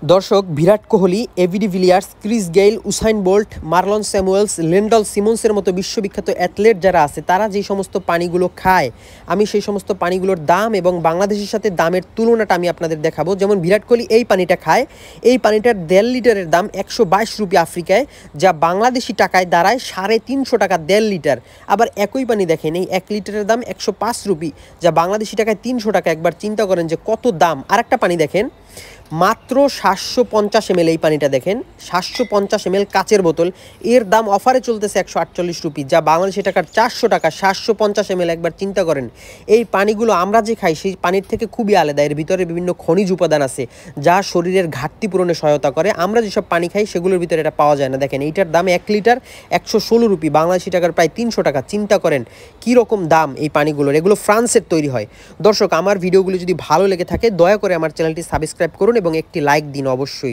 দর্শক, Virat Kohli, AB de Villiers, Chris Gayle, Usain Bolt, Marlon Samuels, Lendl সিমন্সের মতো বিশ্ববিখ্যাত অ্যাথলেট যারা আছে তারা যে সমস্ত পানিগুলো খায়, আমি সেই সমস্ত পানিগুলোর দাম এবং বাংলাদেশের সাথে দামের তুলনাটা আমি আপনাদের দেখাবো। যেমন বিরাট কোহলি এই পানিটা খায়, এই পানিটার 1.5 লিটারের দাম 122 রুপি আফ্রিকায়, যা বাংলাদেশি টাকায় দাঁড়ায় 350 টাকা 1.5 লিটার। আবার একই পানি দেখেন, এই 1 লিটারের দাম 105 রুপি, যা বাংলাদেশি টাকায় 300 টাকা। একবার চিন্তা করেন যে কত দাম। আর একটা পানি দেখেন, মাত্র 750 ml, এই পানিটা দেখেন 750 ml কাচের বোতল, এর দাম অফারে চলতেছে 148 রুপি, যা বাংলাদেশি টাকার 400 টাকা। 750 ml, একবার চিন্তা করেন। এই পানিগুলো আমরা যে খাই সেই পানির থেকে খুবই আলাদা, এর ভিতরে বিভিন্ন খনিজ উপাদান আছে যা শরীরের ঘাটতি পূরণে সহায়তা করে। আমরা যেসব পানি খাই সেগুলোর ভিতরে এটা পাওয়া যায় না। দেখেন এইটার দাম 1 লিটার 116 রুপি, বাংলাদেশি টাকার প্রায় 300 টাকা। চিন্তা করেন কী রকম দাম এই পানিগুলোর। এগুলো ফ্রান্সের তৈরি হয়। দর্শক, আমার ভিডিওগুলো যদি ভালো লেগে থাকে দয়া করে আমার চ্যানেলটি সাবস্ক্রাইব করুন এবং একটি লাইক দিন অবশ্যই।